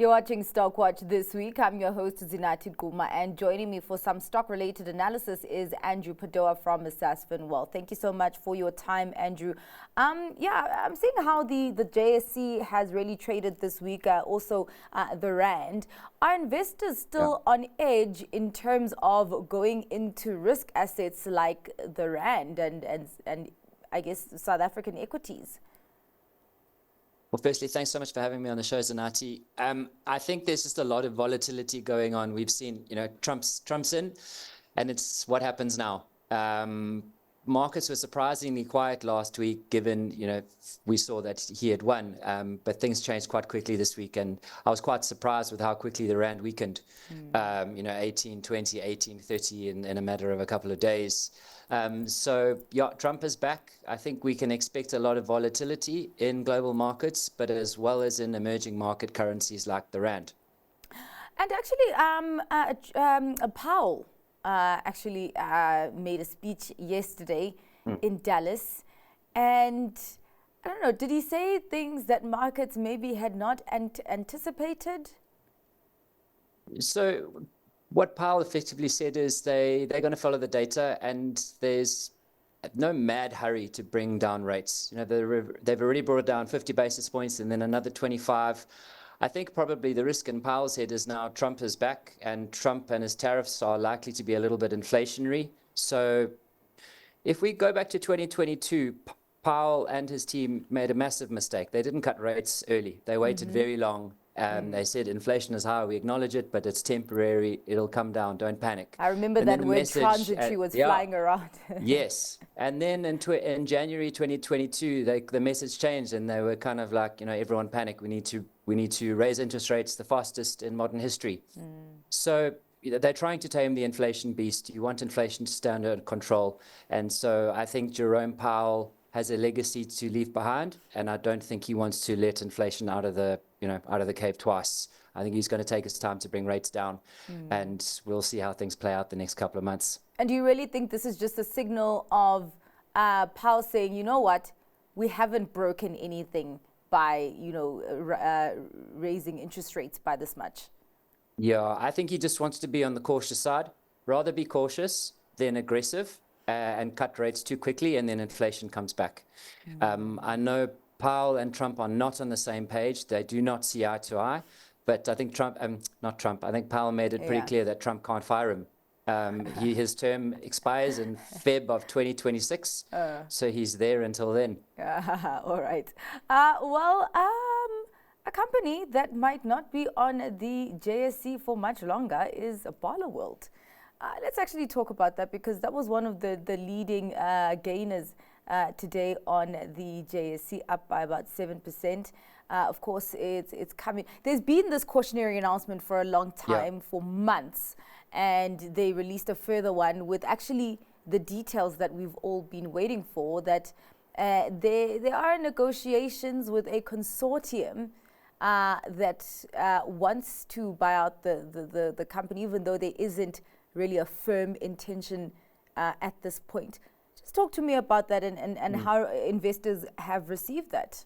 You're watching Stock Watch this week. I'm your host, Zinathi Guma, and joining me for some stock-related analysis is Andrew Padoa from Sasfin Wealth. Thank you so much for your time, Andrew. I'm seeing how the JSE has really traded this week, also the Rand. Are investors still on edge in terms of going into risk assets like the Rand and I guess South African equities? Well, firstly, thanks so much for having me on the show, Zanati. I think there's just a lot of volatility going on. We've seen, Trump's in, and it's what happens now. Markets were surprisingly quiet last week, given, we saw that he had won, but things changed quite quickly this week, and I was quite surprised with how quickly the Rand weakened. 18.20, 18.30 in a matter of a couple of days. Trump is back. I think we can expect a lot of volatility in global markets, but as well as in emerging market currencies like the Rand. And actually, Powell made a speech yesterday in Dallas, and I don't know, did he say things that markets maybe had not anticipated? So what Powell effectively said is they're going to follow the data, and there's no mad hurry to bring down rates. They've already brought it down 50 basis points and then another 25. I think probably the risk in Powell's head is now Trump is back, and Trump and his tariffs are likely to be a little bit inflationary. So if we go back to 2022, Powell and his team made a massive mistake. They didn't cut rates early. They waited very long. They said inflation is high, we acknowledge it, but it's temporary, it'll come down, don't panic. I remember that word transitory was flying around. Yes, and then in January 2022, the message changed, and they were kind of like, everyone panic, we need to raise interest rates the fastest in modern history. So they're trying to tame the inflation beast. You want inflation to stay under control, and so I think Jerome Powell has a legacy to leave behind, and I don't think he wants to let inflation out of the cave twice. I think he's going to take his time to bring rates down, and we'll see how things play out the next couple of months. And do you really think this is just a signal of Powell saying, you know what, we haven't broken anything by raising interest rates by this much? Yeah, I think he just wants to be on the cautious side. Rather be cautious than aggressive and cut rates too quickly, and then inflation comes back. I know Powell and Trump are not on the same page. They do not see eye to eye. But I think I think Powell made it pretty clear that Trump can't fire him. His term expires in Feb of 2026, so he's there until then. All right. A company that might not be on the JSE for much longer is Barloworld. Let's actually talk about that, because that was one of the leading gainers today on the JSE, up by about 7%. Of course, it's coming. There's been this cautionary announcement for a long time, for months, and they released a further one with actually the details that we've all been waiting for, that there are negotiations with a consortium that wants to buy out the company, even though there isn't really a firm intention at this point. Just talk to me about that and how investors have received that.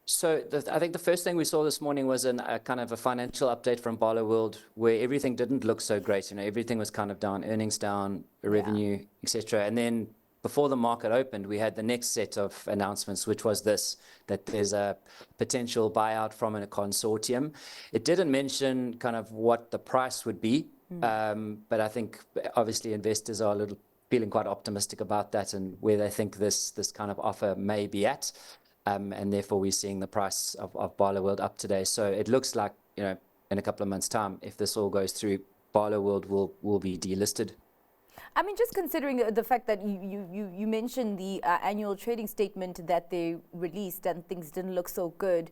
So I think the first thing we saw this morning was a kind of a financial update from Barloworld, where everything didn't look so great. Everything was kind of down, earnings down, revenue, etc. And then before the market opened, we had the next set of announcements, which was that there's a potential buyout from a consortium. It didn't mention kind of what the price would be. But I think obviously investors are feeling quite optimistic about that, and where they think this kind of offer may be at, and therefore we're seeing the price of Barloworld up today. So it looks like in a couple of months' time, if this all goes through, Barloworld will be delisted. I mean, just considering the fact that you mentioned the annual trading statement that they released and things didn't look so good,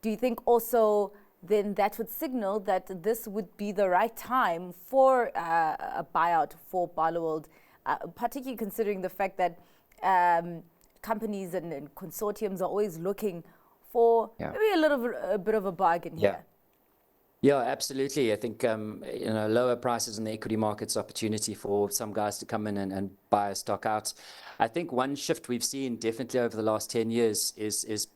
do you think also then that would signal that this would be the right time for a buyout for Barloworld, particularly considering the fact that companies and consortiums are always looking for maybe a bit of a bargain here? Yeah, absolutely. I think lower prices in the equity markets, opportunity for some guys to come in and buy a stock out. I think one shift we've seen definitely over the last 10 years is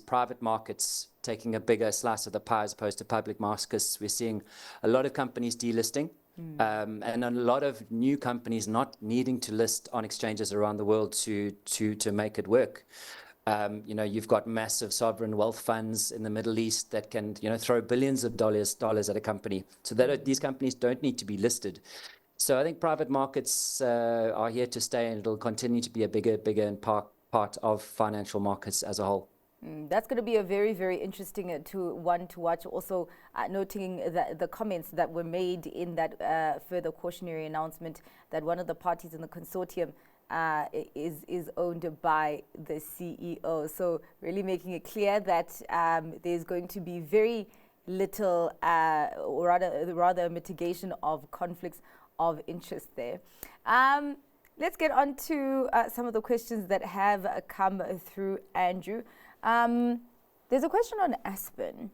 private markets taking a bigger slice of the pie as opposed to public markets. We're seeing a lot of companies delisting, and a lot of new companies not needing to list on exchanges around the world to make it work. You know, you've got massive sovereign wealth funds in the Middle East that can, you know, throw billions of dollars at a company. So that these companies don't need to be listed. So I think private markets are here to stay, and it'll continue to be a bigger and part of financial markets as a whole. That's going to be a very, very interesting one to watch. Also, noting that the comments that were made in that further cautionary announcement that one of the parties in the consortium is owned by the CEO. So really making it clear that there's going to be very little, or rather a mitigation of conflicts of interest there. Let's get on to some of the questions that have come through, Andrew. There's a question on Aspen.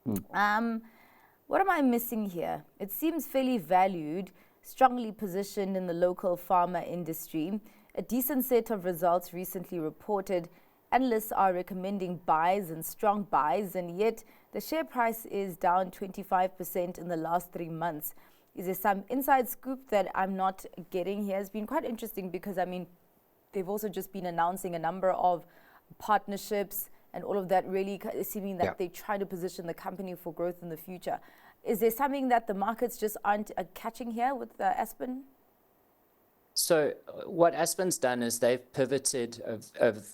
What am I missing here? It seems fairly valued, strongly positioned in the local pharma industry. A decent set of results recently reported. Analysts are recommending buys and strong buys, and yet the share price is down 25% in the last 3 months. Is there some inside scoop that I'm not getting here? It's been quite interesting because, I mean, they've also just been announcing a number of partnerships and all of that, really seeming that they try to position the company for growth in the future. Is there something that the markets just aren't catching here with Aspen? So what Aspen's done is they've pivoted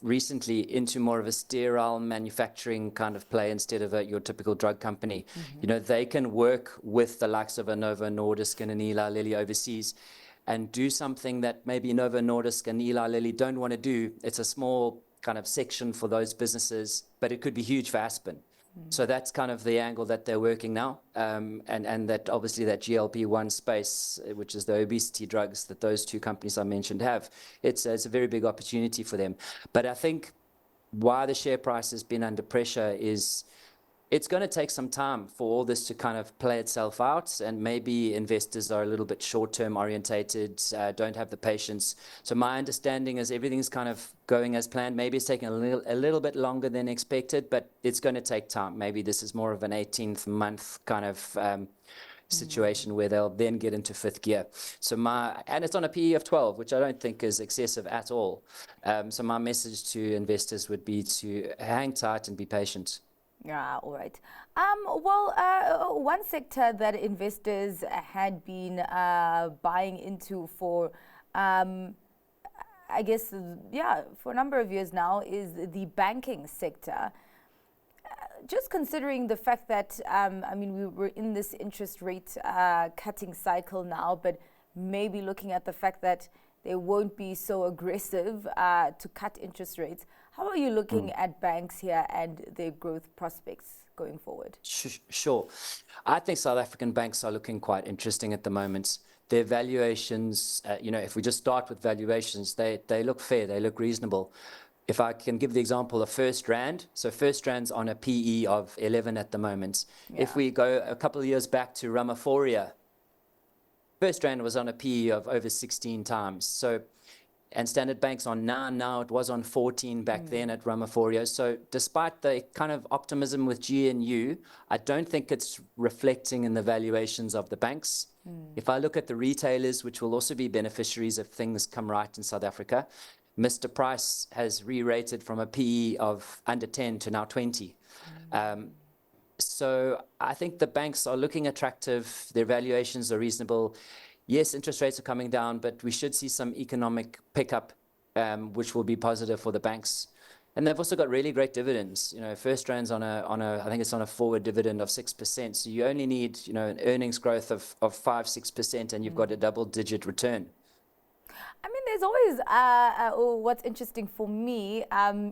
recently into more of a sterile manufacturing kind of play instead of your typical drug company. You know, they can work with the likes of a Novo Nordisk and an Eli Lilly overseas and do something that maybe Novo Nordisk and Eli Lilly don't want to do. It's a small kind of section for those businesses, but it could be huge for Aspen. So that's kind of the angle that they're working now, and that obviously that GLP-1 space, which is the obesity drugs that those two companies I mentioned have, it's a very big opportunity for them. But I think why the share price has been under pressure is it's going to take some time for all this to kind of play itself out, and maybe investors are a little bit short-term orientated, don't have the patience. So my understanding is everything's kind of going as planned. Maybe it's taking a little bit longer than expected, but it's going to take time. Maybe this is more of an 18th month kind of situation where they'll then get into fifth gear. So and it's on a PE of 12, which I don't think is excessive at all. So my message to investors would be to hang tight and be patient. Yeah, all right. One sector that investors had been buying into for, I guess, for a number of years now is the banking sector. Just considering the fact that, I mean, we were in this interest rate cutting cycle now, but maybe looking at the fact that they won't be so aggressive to cut interest rates. How are you looking at banks here and their growth prospects going forward? Sure. I think South African banks are looking quite interesting at the moment. Their valuations, you know, if we just start with valuations, they look fair, they look reasonable. If I can give the example of FirstRand, so FirstRand's on a PE of 11 at the moment. If we go a couple of years back to Ramaphoria, FirstRand was on a PE of over 16 times. So, and Standard Bank's on 9 now, it was on 14 back then at Ramaphoria. So despite the kind of optimism with GNU, I don't think it's reflecting in the valuations of the banks. If I look at the retailers, which will also be beneficiaries if things come right in South Africa, Mr. Price has re-rated from a PE of under 10 to now 20. So I think the banks are looking attractive, their valuations are reasonable. Yes, interest rates are coming down, but we should see some economic pickup, which will be positive for the banks. And they've also got really great dividends. You know, FirstRand's I think it's on a forward dividend of 6%. So you only need, you know, an earnings growth of 5-6%, and you've got a double-digit return. I mean, there's always what's interesting for me.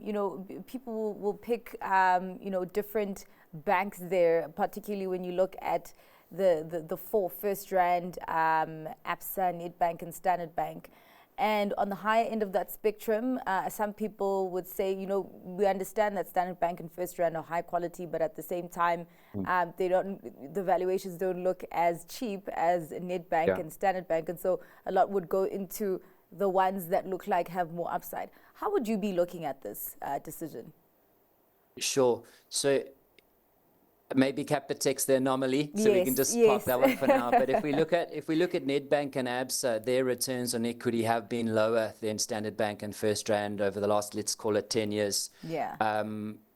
You know, people will pick you know, different banks there, particularly when you look at the four: FirstRand, Absa, Nedbank, and Standard Bank. And on the higher end of that spectrum, some people would say, you know, we understand that Standard Bank and FirstRand are high quality, but at the same time, the valuations don't look as cheap as Nedbank and Standard Bank, and so a lot would go into the ones that look like have more upside. How would you be looking at this decision? Sure. So maybe Capitec's the anomaly, so we can just park that one for now. But if we look at Nedbank and Absa, their returns on equity have been lower than Standard Bank and FirstRand over the last, let's call it 10 years. Yeah.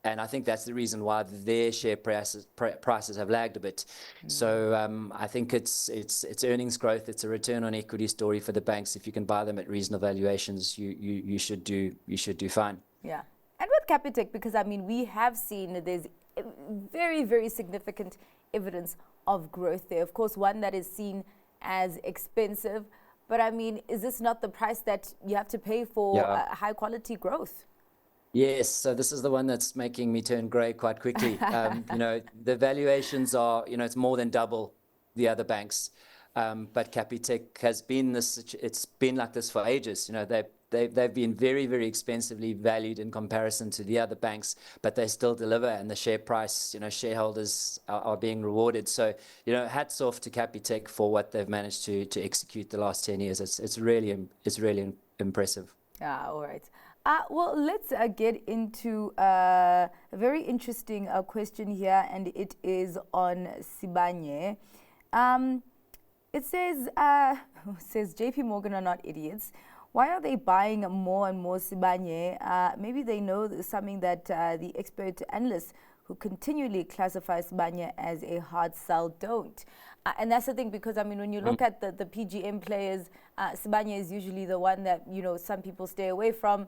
And I think that's the reason why their share prices have lagged a bit. So I think it's earnings growth. It's a return on equity story for the banks. If you can buy them at reasonable valuations, you should do fine. Yeah. And with Capitec, because I mean, we have seen there's very, very significant evidence of growth there. Of course, one that is seen as expensive, but I mean, is this not the price that you have to pay for high quality growth? Yes, so this is the one that's making me turn grey quite quickly. You know, the valuations are, you know, it's more than double the other banks. But Capitec has been it's been like this for ages. You know, they've been very, very expensively valued in comparison to the other banks, but they still deliver, and the share price, you know, shareholders are being rewarded. So, you know, hats off to Capitec for what they've managed to execute the last 10 years. It's really impressive. All right. Well, let's get into a very interesting question here, and it is on Sibanye. It says, JP Morgan are not idiots. Why are they buying more and more Sibanye? Maybe they know something that the expert analysts who continually classify Sibanye as a hard sell don't. And that's the thing, because I mean, when you look at the PGM players, Sibanye is usually the one that, you know, some people stay away from,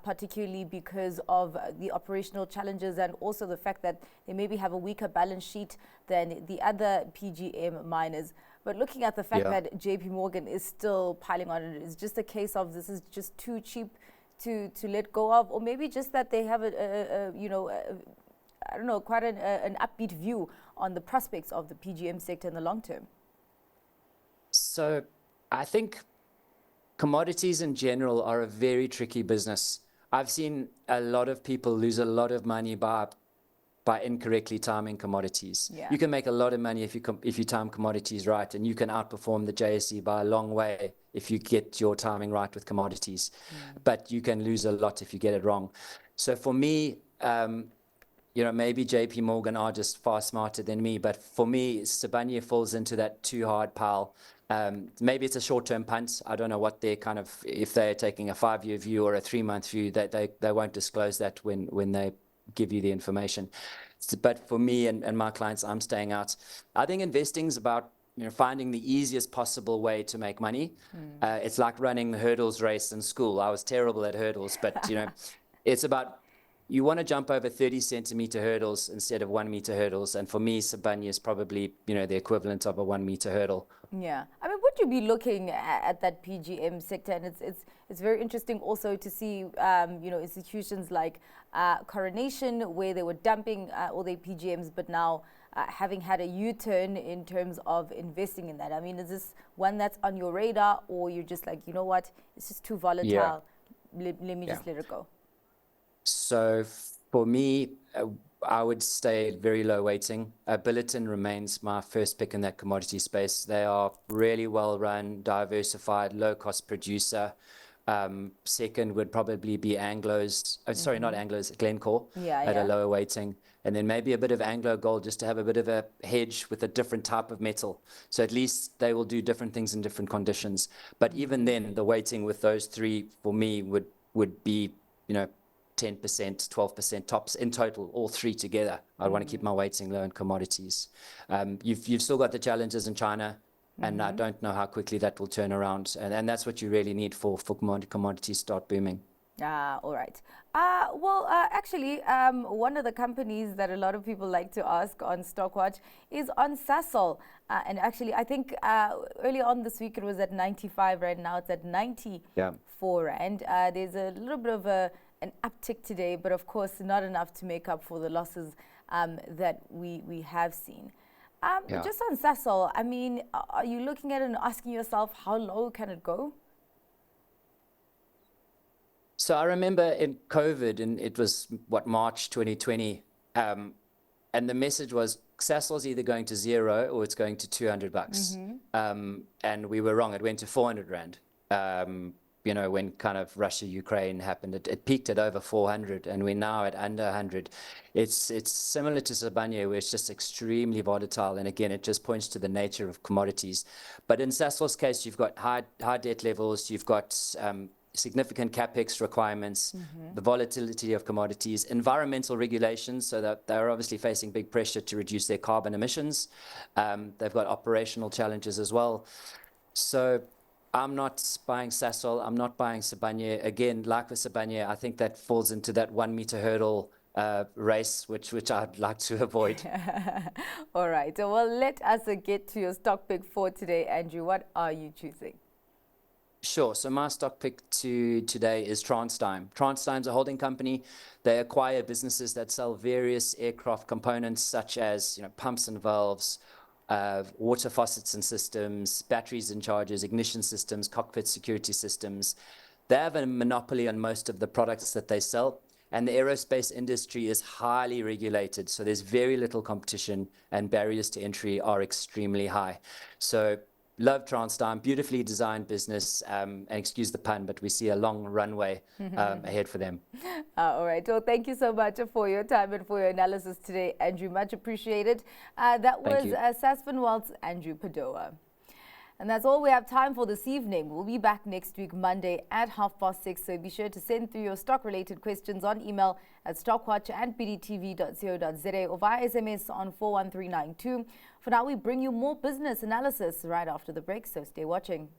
particularly because of the operational challenges and also the fact that they maybe have a weaker balance sheet than the other PGM miners. But looking at the fact that JP Morgan is still piling on it, it's just a case of this is just too cheap to let go of, or maybe just that they have I don't know, quite an upbeat view on the prospects of the PGM sector in the long term. So I think commodities in general are a very tricky business. I've seen a lot of people lose a lot of money by incorrectly timing commodities. Yeah. You can make a lot of money if you time commodities right, and you can outperform the JSE by a long way if you get your timing right with commodities. But you can lose a lot if you get it wrong. So for me, you know, maybe JP Morgan are just far smarter than me, but for me, Sibanye falls into that too hard pile. Maybe it's a short-term punt. I don't know what they're kind of, if they're taking a 5-year view or a 3-month view, that they won't disclose that when they give you the information. But for me and my clients, I'm staying out. I think investing is about, you know, finding the easiest possible way to make money. It's like running the hurdles race in school. I was terrible at hurdles, but you know, it's about, you want to jump over 30-centimeter hurdles instead of 1-meter hurdles. And for me, Sibanye is probably, you know, the equivalent of a 1-meter hurdle. Yeah. I mean, would you be looking at that PGM sector? And it's very interesting also to see, you know, institutions like Coronation, where they were dumping all their PGMs, but now having had a U-turn in terms of investing in that. I mean, is this one that's on your radar, or you're just like, you know what, it's just too volatile, let me just let it go? So for me, I would stay at very low weighting. Billiton remains my first pick in that commodity space. They are really well run, diversified, low cost producer. Second would probably be Anglo's, sorry, not Anglo's, Glencore at a lower weighting. And then maybe a bit of Anglo Gold just to have a bit of a hedge with a different type of metal. So at least they will do different things in different conditions. But even then, the weighting with those three for me would be, you know, 10%, 12% tops in total, all three together. I want to keep my weighting low in commodities. You've still got the challenges in China, and I don't know how quickly that will turn around. And that's what you really need for commodities start booming. All right. Actually, one of the companies that a lot of people like to ask on Stockwatch is on Sasol. And actually, I think early on this week it was at 95 Rand. Now it's at 94 Rand. There's a little bit of an uptick today, but of course not enough to make up for the losses that we have seen. Just on Sasol, I mean, are you looking at it and asking yourself, how low can it go? So I remember in COVID, and it was, March 2020, and the message was Sasol's either going to zero or it's going to $200. And we were wrong. It went to 400 Rand. you know, when kind of Russia-Ukraine happened. It peaked at over 400, and we're now at under 100. It's similar to Sibanye, where it's just extremely volatile, and again, it just points to the nature of commodities. But in Sasol's case, you've got high debt levels, you've got significant capex requirements, the volatility of commodities, environmental regulations, so that they're obviously facing big pressure to reduce their carbon emissions. They've got operational challenges as well. So I'm not buying Sasol, I'm not buying Sibanye. Again, like with Sibanye, I think that falls into that 1 meter hurdle race, which I'd like to avoid. All right, so well, let us get to your stock pick for today, Andrew. What are you choosing? Sure. So my stock pick today is TransDigm. TransDigm's a holding company. They acquire businesses that sell various aircraft components, such as, you know, pumps and valves, water faucets and systems, batteries and chargers, ignition systems, cockpit security systems. They have a monopoly on most of the products that they sell, and the aerospace industry is highly regulated, so there's very little competition, and barriers to entry are extremely high. So love TransDigm, beautifully designed business, and excuse the pun, but we see a long runway ahead for them. All right. Well, thank you so much for your time and for your analysis today, Andrew. Much appreciated. That was Sasfin Wealth's Andrew Padoa. And that's all we have time for this evening. We'll be back next week, Monday at 6:30. So be sure to send through your stock-related questions on email at stockwatch@bdtv.co.za or via SMS on 41392. For now, we bring you more business analysis right after the break, so stay watching.